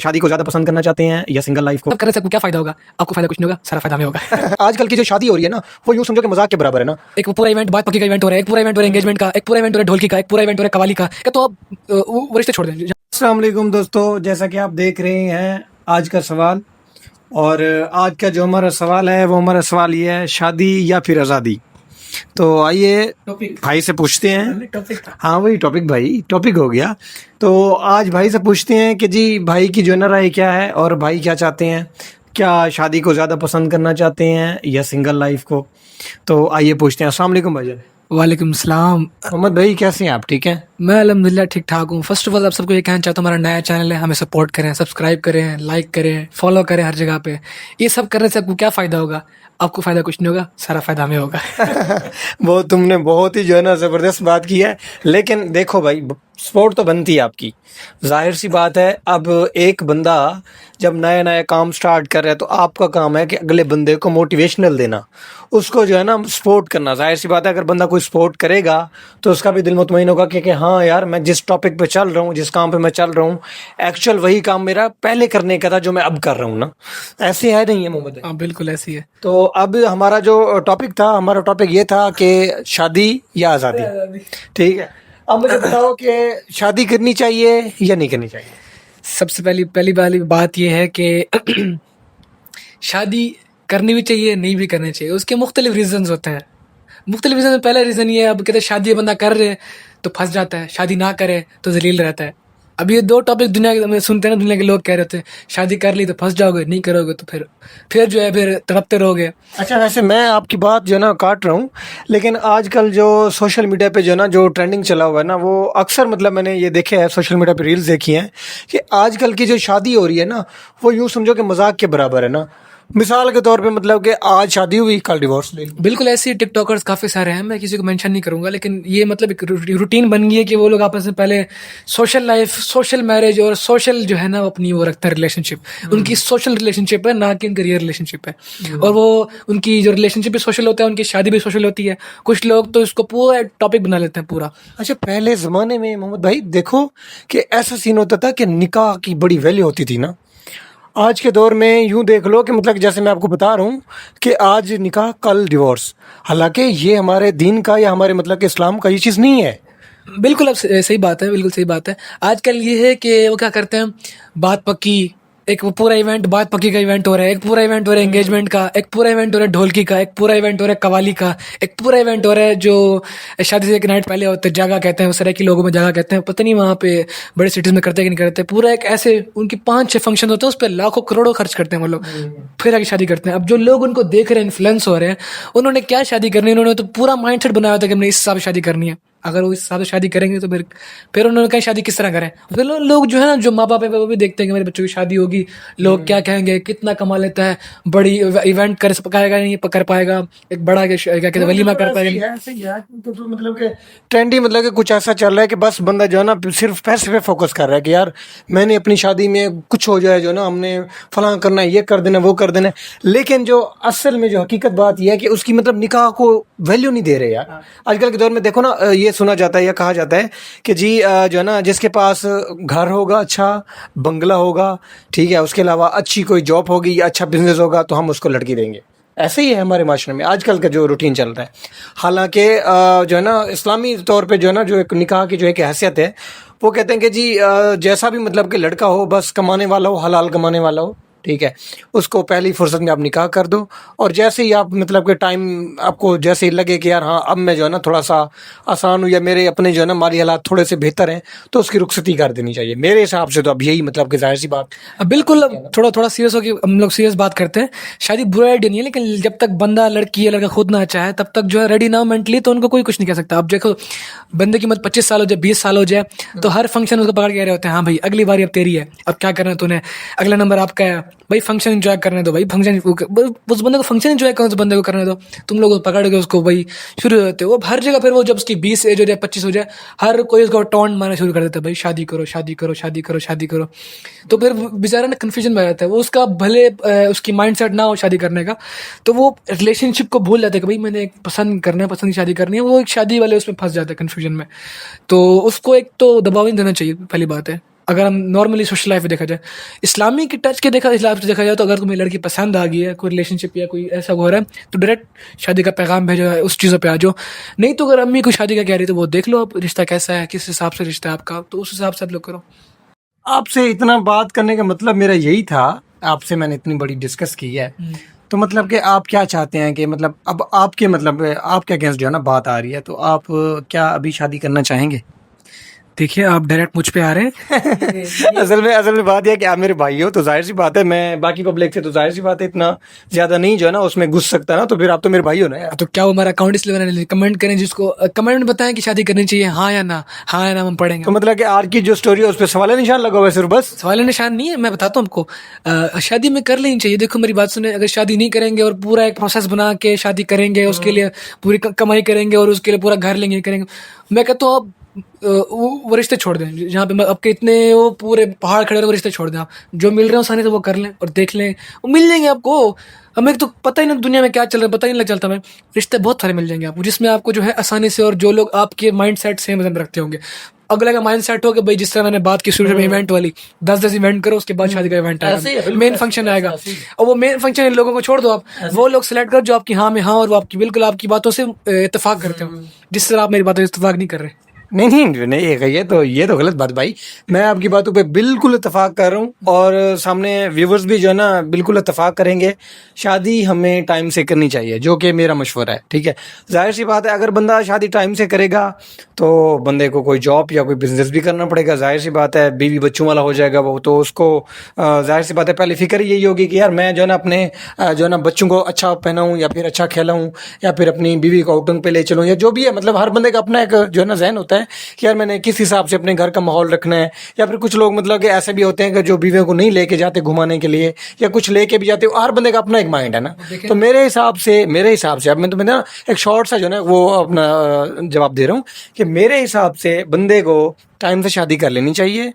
शादी को ज्यादा पसंद करना चाहते हैं या सिंगल लाइफ को? सब करने से आपको क्या फायदा होगा? आपको फायदा कुछ नहीं होगा, सारा फायदा हमें होगा। आजकल की जो शादी हो रही है ना, वो यूं समझो कि मजाक के बराबर है ना। एक पूरा इवेंट बात पक्की का इवेंट हो रहा है, एक पूरा इवेंट हो रहा है एंगेजमेंट का, एक पूरा इवेंट हो रहा है ढोलकी का, एक पूरा इवेंट हो रहा है कवाली का। क्या तो आप वो रिश्ते छोड़ दें। अस्सलाम वालेकुम दोस्तों, जैसा कि आप देख रहे हैं आज का सवाल, और आज का जो हमारा सवाल है वो हमारा सवाल ये है, शादी या फिर आज़ादी। तो आइए भाई से पूछते हैं। हाँ वही टॉपिक भाई, टॉपिक हो गया। तो आज भाई से पूछते हैं कि जी भाई की जो है ना राय क्या है, और भाई क्या चाहते हैं, क्या शादी को ज़्यादा पसंद करना चाहते हैं या सिंगल लाइफ को। तो आइए पूछते हैं। अस्सलाम वालेकुम भाईजान। वालेकुम सलाम। मोहम्मद भाई कैसे हैं आप, ठीक हैं? मैं अल्हम्दुलिल्लाह ठीक ठाक हूँ। फर्स्ट ऑफ ऑल आप सबको ये कहना चाहता हूँ, हमारा नया चैनल है, हमें सपोर्ट करें, सब्सक्राइब करें, लाइक करें, फॉलो करें हर जगह पे। ये सब करने से आपको क्या फ़ायदा होगा? आपको फ़ायदा कुछ नहीं होगा, सारा फ़ायदा हमें होगा। वो तुमने बहुत ही जो है ना ज़बरदस्त बात की है। लेकिन देखो भाई, सपोर्ट तो बनती है आपकी, जाहिर सी बात है। अब एक बंदा जब नया नया काम स्टार्ट कर रहा है तो आपका काम है कि अगले बंदे को मोटिवेशनल देना, उसको जो है ना सपोर्ट करना। जाहिर सी बात है, अगर बंदा कोई सपोर्ट करेगा तो उसका भी दिल मुतमईन होगा कि हाँ यार, मैं जिस टॉपिक पे चल रहा हूँ, जिस काम पे मैं चल रहा हूँ, एक्चुअल वही काम मेरा पहले करने का था जो मैं अब कर रहा हूँ ना। ऐसे है नहीं है मोहम्मद? हाँ बिल्कुल ऐसी है। तो अब हमारा जो टॉपिक था, हमारा टॉपिक ये था कि शादी या आज़ादी, ठीक है। अब मुझे बताओ कि शादी करनी चाहिए या नहीं करनी चाहिए? सबसे पहली वाली बात यह है कि शादी करनी भी चाहिए, नहीं भी करनी चाहिए। उसके मुख्तलिफ रीजंस होते हैं। मुख्तलिफ रीजन में पहला रीज़न ये है, अब कहते हैं शादी बंदा कर रहे तो फंस जाता है, शादी ना करे तो जलील रहता है। अब ये दो टॉपिक दुनिया के में सुनते हैं ना, दुनिया के लोग कह रहे थे शादी कर ली तो फंस जाओगे, नहीं करोगे तो फिर जो है फिर तड़पते रहोगे। अच्छा, वैसे मैं आपकी बात जो है ना काट रहा हूँ, लेकिन आजकल जो सोशल मीडिया पे जो है ना जो ट्रेंडिंग चला हुआ है ना, वो अक्सर मतलब मैंने ये देखे है, सोशल मीडिया पे रील्स देखी हैं कि आजकल की जो शादी हो रही है ना, वो यूँ समझो कि मजाक के बराबर है ना। मिसाल के तौर पे मतलब कि आज शादी हुई, कल डिवोर्स ले ली। बिल्कुल ऐसे टिकटॉकर्स काफ़ी सारे हैं, मैं किसी को मेंशन नहीं करूंगा, लेकिन ये मतलब एक रूटीन बन गई है कि वो लोग आपस में पहले सोशल लाइफ, सोशल मैरिज और सोशल जो है ना अपनी वो रखते हैं रिलेशनशिप। उनकी सोशल रिलेशनशिप है, ना कि उनकी रियल रिलेशनशिप है। और वो उनकी जो रिलेशनशिप भी सोशल होता है, उनकी शादी भी सोशल होती है। कुछ लोग तो इसको पूरा टॉपिक बना लेते हैं पूरा। अच्छा, पहले ज़माने में मोहम्मद भाई देखो कि ऐसा सीन होता था कि निकाह की बड़ी वैल्यू होती थी ना। आज के दौर में यूँ देख लो कि मतलब जैसे मैं आपको बता रहा हूँ कि आज निकाह कल डिवोर्स, हालांकि ये हमारे दीन का या हमारे मतलब कि इस्लाम का ये चीज़ नहीं है। बिल्कुल अब सही बात है, बिल्कुल सही बात है। आजकल ये है कि वो क्या करते हैं, बात पक्की, एक वो पूरा इवेंट बात पक्की का इवेंट हो रहा है, एक पूरा इवेंट हो रहा है एंगेजमेंट का, एक पूरा इवेंट हो रहा है ढोलकी का, एक पूरा इवेंट हो रहा है कवाली का, एक पूरा इवेंट हो रहा है जो शादी से एक नाइट पहले होते हैं, जागा कहते हैं, उस तरह के लोगों में जागा कहते हैं, पता नहीं वहाँ पे बड़े सिटीज में करते हैं कि नहीं करते। पूरा एक ऐसे उनकी 5-6 फंक्शन होते हैं, उस पर लाखों करोड़ों खर्च करते हैं वो लोग, फिर आगे शादी करते हैं। अब जो लोग उनको देख रहे हैं, इन्फ्लुएंस हो रहे हैं, उन्होंने क्या शादी करनी है, उन्होंने तो पूरा माइंडसेट बनाया होता है कि हमने इस हिसाब से शादी करनी है। अगर वो इस हिसाब से शादी करेंगे तो फिर उन्होंने कहीं शादी किस तरह करें। फिर लोग जो है ना, जो माँ बाप है वो भी देखते हैं कि मेरे बच्चों की शादी होगी, लोग क्या कहेंगे, कितना कमा लेता है, बड़ी इवेंट कर पाएगा नहीं कर पाएगा, एक बड़ा क्या कहते हैं वलीमा कर पाएगा। ऐसे ही है तो मतलब कि ट्रेंडी मतलब कि कुछ ऐसा चल रहा है कि बस बंदा जो है ना सिर्फ पैसे पे फोकस कर रहा है कि यार मैंने अपनी शादी में कुछ हो जाए, जो ना हमने फलां करना है, ये कर देना, वो कर देना। लेकिन जो असल में जो हकीकत बात यह है कि उसकी मतलब निकाह को वैल्यू नहीं दे रहे यार। आजकल के दौर में देखो ना, ये सुना जाता है या कहा जाता है कि जी जो है ना जिसके पास घर होगा, अच्छा बंगला होगा, ठीक है, उसके अलावा अच्छी कोई जॉब होगी या अच्छा बिजनेस होगा, तो हम उसको लड़की देंगे। ऐसे ही है हमारे माशरे में आजकल का जो रूटीन चल रहा है। हालांकि जो है ना इस्लामी तौर पे जो है ना जो एक निकाह की जो एक हैसियत है, वो कहते हैं कि जी जैसा भी मतलब कि लड़का हो, बस कमाने वाला हो, हलाल कमाने वाला हो, ठीक है, उसको पहली फुर्सत में आप निकाह कर दो। और जैसे ही आप मतलब कि टाइम आपको जैसे ही लगे कि यार हाँ अब मैं जो है ना थोड़ा सा आसान हूँ या मेरे अपने जो है ना माली हालात थोड़े से बेहतर हैं, तो उसकी रुखसती कर देनी चाहिए मेरे हिसाब से। तो अब यही मतलब कि जाहिर सी बात। अब बिल्कुल अब थोड़ा सीरियस हो कि हम लोग सीरियस बात करते हैं। शादी बुरा आइडिया नहीं है, लेकिन जब तक बंदा लड़की या लड़का खुद ना चाहे तब तक जो है रेडी ना हो मेंटली, तो उनको कोई कुछ नहीं कह सकता। अब देखो बंदे की उम्र 25 साल हो जाए, 20 साल हो जाए, तो हर फंक्शन उसको पकड़ के कह रहे होते हैं हाँ भाई अगली बारी अब तेरी है, अब क्या करना है तूने, अगला नंबर आपका है भाई, फंक्शन एंजॉय करने दो भाई, फंक्शन उस बंदे को फंक्शन एंजॉय करने, उस बंदे को करने दो। तुम लोग पकड़ के उसको भाई शुरू होते हो हर जगह। फिर वो जब उसकी 20 एज हो जाए, 25 हो जाए, हर कोई उसको टॉन्ट मारना शुरू कर देता है, भाई शादी करो शादी करो शादी करो शादी करो। तो फिर बेचारा ना कन्फ्यूजन में रहता है, वो उसका भले उसकी माइंडसेट ना हो शादी करने का, तो वो रिलेशनशिप को भूल जाता है कि भाई मैंने एक पसंद करना है, पसंद की शादी करनी है, वो एक शादी वाले उसमें फंस जाता है कन्फ्यूजन में। तो उसको एक तो दबाव नहीं देना चाहिए, पहली बात है। अगर हम नॉर्मली सोशल लाइफ में देखा जाए, इस्लामी की टच के हिसाब से देखा जाए तो अगर तुम्हें लड़की पसंद आ गई है, कोई रिलेशनशिप या कोई ऐसा हो रहा है, तो डायरेक्ट शादी का पैगाम भेजो, उस चीज़ों पे आ जाओ। नहीं तो अगर अम्मी कोई शादी का कह रही है तो वो देख लो आप रिश्ता कैसा है, किस हिसाब से रिश्ता है आपका, तो उस हिसाब से आप लोग करो। आपसे इतना बात करने का मतलब मेरा यही था, आपसे मैंने इतनी बड़ी डिस्कस की है, तो मतलब कि आप क्या चाहते हैं कि मतलब अब आपके मतलब आपके अगेंस्ट जो है ना बात आ रही है, तो आप क्या अभी शादी करना चाहेंगे? देखिए आप डायरेक्ट मुझ पे आ रहे हैं। असल में बात यह है कि आप मेरे भाई हो, तो जाहिर सी बात है मैं बाकी पब्लिक से तो जाहिर सी बात है इतना ज्यादा नहीं जो है ना उसमें घुस सकता ना, तो फिर आप तो मेरे भाई हो ना यार। तो क्या वो हमारा अकाउंट इसलिए बनाने लिए? कमेंट करें, जिसको कमेंट में बताएं कि शादी करनी चाहिए, हाँ या ना, हाँ या ना हम पढ़ेंगे। तो मतलब कि आज की जो स्टोरी है उस पर सवाल निशान लगा हुआ है सिर्फ बस? सवाल निशान नहीं है, मैं बताता हूँ आपको। शादी में कर लेनी चाहिए। देखो मेरी बात सुने, अगर शादी नहीं करेंगे और पूरा एक प्रोसेस बना के शादी करेंगे, उसके लिए पूरी कमाई करेंगे और उसके लिए पूरा घर लेंगे करेंगे, मैं कहता हूँ आप वो रिश्ते छोड़ दें। जहाँ पे आपके इतने वो पूरे पहाड़ खड़े हैं, वो रिश्ते छोड़ दें। आप जो मिल रहे हो आसानी से वो कर लें और देख लें, वो मिल जाएंगे आपको। हमें तो पता ही नहीं दुनिया में क्या चल रहा है, पता ही नहीं लग चलता। हमें रिश्ते बहुत सारे मिल जाएंगे आपको, जिसमें आपको जो है आसानी से, और जो लोग आपके माइंड सेट सेम रखते होंगे। अगले का माइंड सेट हो कि भाई जिस तरह मैंने बात की शुरू में इवेंट वाली, 10 इवेंट करो, उसके बाद शादी का इवेंट आएगा, मेन फंक्शन आएगा, और वो मेन फंक्शन इन लोगों को छोड़ दो आप, वो लोग सिलेक्ट करो जो आपकी हाँ में हाँ और वो आपकी बिल्कुल आपकी बातों से इत्तेफाक करते हो, जिस तरह आप मेरी बातों से इत्तेफाक नहीं कर रहे। नहीं, ये तो गलत बात भाई। मैं आपकी बातों पे बिल्कुल इत्तेफाक कर रहा हूँ और सामने व्यूवर्स भी जो है ना बिल्कुल इत्तेफाक करेंगे। शादी हमें टाइम से करनी चाहिए, जो कि मेरा मशवरा है, ठीक है। जाहिर सी बात है अगर बंदा शादी टाइम से करेगा तो बंदे को कोई जॉब या कोई बिजनेस भी करना पड़ेगा। जाहिर सी बात है बीवी बच्चों वाला हो जाएगा वो, तो उसको जाहिर सी बात है पहले फिक्र यही होगी कि यार मैं जो है ना अपने जो है ना बच्चों को अच्छा पहनाऊँ या फिर अच्छा खिलाऊँ या फिर अपनी बीवी को आउटिंग पे ले चलूँ, या जो भी है। मतलब हर बंदे का अपना एक जो है ना जहन होता है कि यार मैंने किस हिसाब से अपने घर का माहौल रखना है। या फिर कुछ लोग मतलब कि ऐसे भी होते हैं कि जो बीवियों को नहीं लेके जाते घुमाने के लिए, या कुछ लेके भी जाते। हर बंदे का अपना एक माइंड है ना। तो मेरे हिसाब से अब मैं तुम्हें ना एक शॉर्ट सा जो है ना वो अपना जवाब दे रहा हूँ कि मेरे हिसाब से बंदे को टाइम से शादी कर लेनी चाहिए।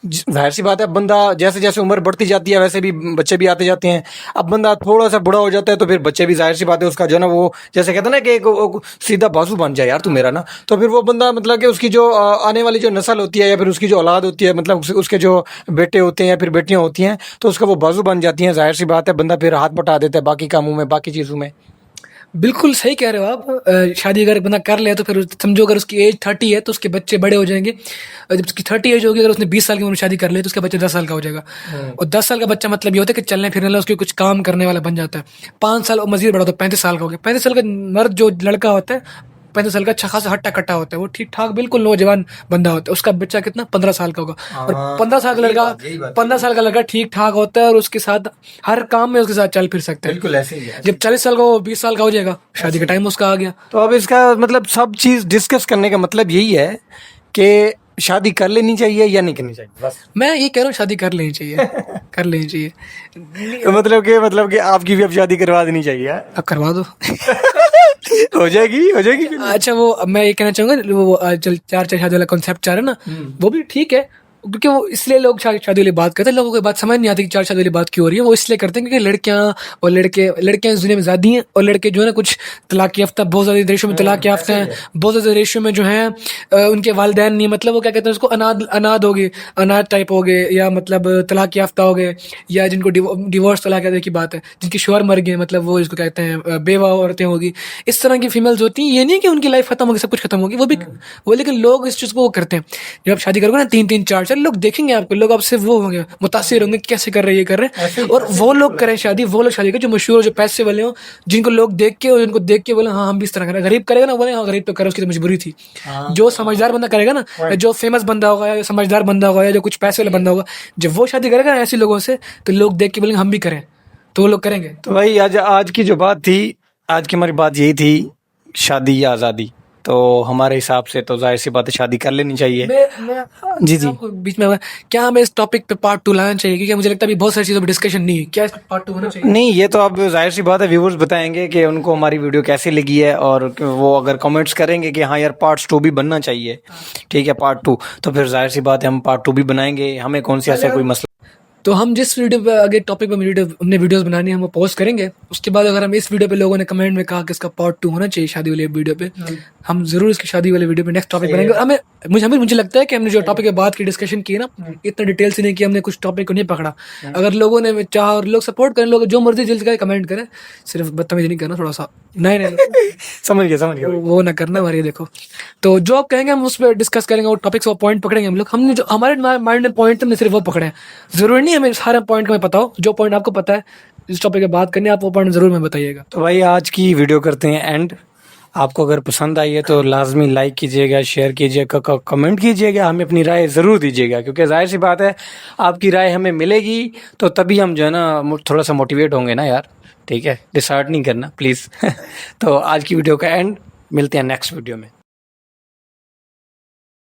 जाहिर सी बात है बंदा जैसे जैसे उम्र बढ़ती जाती है वैसे भी बच्चे भी आते जाते हैं। अब बंदा थोड़ा सा बूढ़ा हो जाता है तो फिर बच्चे भी जाहिर सी बात है उसका जो है ना वो जैसे कहते हैं ना कि एक सीधा बाजू बन जाए यार तू मेरा ना, तो फिर वो बंदा मतलब कि उसकी जो आने वाली जो नस्ल होती है या फिर उसकी जो औलाद होती है, मतलब उसके जो बेटे होते हैं या फिर बेटियां होती हैं, तो उसका वो बाजू बन जाती हैं। जाहिर सी बात है बंदा फिर हाथ बटा देता है बाकी कामों में, बाकी चीज़ों में। बिल्कुल सही कह रहे हो आप। शादी अगर बंदा कर ले तो फिर समझो अगर उसकी एज 30 है तो उसके बच्चे बड़े हो जाएंगे, और जब उसकी 30 एज होगी, अगर उसने 20 साल की उम्र में शादी कर ली तो उसका बच्चा 10 साल का हो जाएगा। और 10 साल का बच्चा मतलब ये होता है कि चलने फिरने वाला, उसके कुछ काम करने वाला बन जाता है। 5 साल और मजीद बड़ा तो 35 साल का हो गया। 35 साल का मर्द जो लड़का होता है, 35 साल का अच्छा खासा हट्टा कट्टा होता है, वो ठीक ठाक बिल्कुल नौजवान बंदा होता है। उसका बच्चा कितना 15 साल का होगा, और 15 साल का लड़का ठीक ठाक होता है और उसके साथ हर काम में उसके साथ चल फिर सकता है। बिल्कुल ऐसे ही है। जब 40 साल का वो 20 साल का हो जाएगा, शादी का टाइम उसका आ गया। तो अब इसका मतलब सब चीज़ डिस्कस करने का मतलब यही है कि शादी कर लेनी चाहिए या नहीं करनी चाहिए, बस। मैं ये कह रहा हूँ शादी कर लेनी चाहिए। कर लेनी चाहिए। तो मतलब कि आपकी भी अब शादी करवा देनी चाहिए यार। अब करवा दो। हो जाएगी। अच्छा वो मैं ये कहना चाहूंगा, वो चल चार चार शादी वाला कॉन्सेप्ट चाह रहे हैं ना, वो भी ठीक है, क्योंकि वो इसलिए लोग शादी वाली बात करते हैं। लोगों को बात समझ नहीं आती कि चार शादी वाली बात क्यों हो रही है। वो इसलिए करते हैं क्योंकि लड़कियां और लड़कियां इस दुनिया में ज्यादा हैं, और लड़के जो है ना कुछ तलाक याफ्ता, बहुत ज्यादा रेशियो में तलाक याफ्ता हैं, बहुत ज्यादा रेशियो में जो है उनके वालिदैन नहीं, मतलब वो क्या कहते हैं उसको, अनाथ हो गए, अनाथ टाइप हो गए, या मतलब तलाक याफ्ता हो गए, या जिनको डिवोर्स तलाक याफ्ता की बात है, जिनके शोहर मर गए, मतलब वो इसको कहते हैं बेवा औरतें होगी। इस तरह की फीमेल्स होती हैं। ये नहीं कि उनकी लाइफ खत्म होगी, सब कुछ खत्म होगी, वो लेकिन लोग इस चीज़ को वो करते हैं। जब आप शादी करोगे ना 3-3 4 लोग देखेंगे आपको, लोग आपसे वो होंगे, मुतासिर होंगे, कैसे कर रहे हैं, ये कर रहे हैं। और वो लोग करें शादी, वो लोग शादी करें जो मशहूर, जो पैसे वाले हो, जिनको लोग देख के, और जिनको देख के बोले हाँ हम भी इस तरह करें। गरीब करेगा ना, बोले हाँ गरीब तो करे, उसकी तो मजबूरी थी। जो समझदार बंदा करेगा ना, जो फेमस बंदा होगा या समझदार बंदा होगा या जो कुछ पैसे वाला बंदा होगा, जब वो शादी करेगा ना ऐसे लोगों से, तो लोग देख के बोलेंगे हम भी करें, तो वो लोग करेंगे। तो भाई आज की जो बात थी, आज की हमारी बात यही थी, शादी या आज़ादी। तो हमारे हिसाब से तो जाहिर सी बात है शादी कर लेनी चाहिए। जी आपको बीच में क्या हमें इस टॉपिक पे पार्ट 2 लाना चाहिए, क्योंकि मुझे लगता है अभी बहुत सारी चीज़ों पर डिस्कशन नहीं है। क्या इस पार्ट 2 होना चाहिए? नहीं, ये तो अब जाहिर सी बात है व्यूवर्स बताएंगे कि उनको हमारी वीडियो कैसी लगी है, और वो अगर कमेंट्स करेंगे कि हाँ यार पार्ट 2 भी बनना चाहिए, ठीक है पार्ट 2, तो फिर जाहिर सी बात है हम पार्ट 2 भी बनाएंगे। हमें कौन सी ऐसा कोई मसला तो हम जिस वीडियो पे आगे टॉपिक पे हमने वीडियोस बनानी है हम वो पोस्ट करेंगे। उसके बाद अगर हम इस वीडियो पे लोगों ने कमेंट में कहा कि इसका पार्ट 2 होना चाहिए शादी वाले वीडियो पे, हम जरूर इसकी शादी वाले वीडियो पे नेक्स्ट टॉपिक बनाएंगे। और मुझे लगता है कि हमने जो टॉपिक के बाद की डिस्कशन की है ना, इतना डिटेल से नहीं कि हमने कुछ टॉपिक को नहीं पकड़ा। अगर लोगों ने चाहा और लोग सपोर्ट करें, लोग जो मर्जी जल्द का कमेंट करें, सिर्फ बदतमीजी नहीं करना थोड़ा सा, नहीं समझ गया वो ना करना। और ये देखो, तो जो आप कहेंगे हम उस पर डिस्कस करेंगे, वो टॉपिक्स वो पॉइंट पकड़ेंगे हम लोग। हमने जो हमारे माइंड में पॉइंट हमने सिर्फ वो पकड़े हैं। जरूरी नहीं हमें सारा पॉइंट का पता हो, जो पॉइंट आपको पता है इस टॉपिक पे बात करनी है, आप वो पॉइंट जरूर में बताइएगा। तो भाई आज की वीडियो करते हैं एंड। आपको अगर पसंद आई है तो लाजमी लाइक कीजिएगा, शेयर कीजिएगा, कमेंट कीजिएगा, हमें अपनी राय ज़रूर दीजिएगा, क्योंकि जाहिर सी बात है आपकी राय हमें मिलेगी तो तभी हम जो है ना थोड़ा सा मोटिवेट होंगे ना यार। ठीक है, डिसाइड नहीं करना प्लीज़। तो आज की वीडियो का एंड, मिलते हैं नेक्स्ट वीडियो में।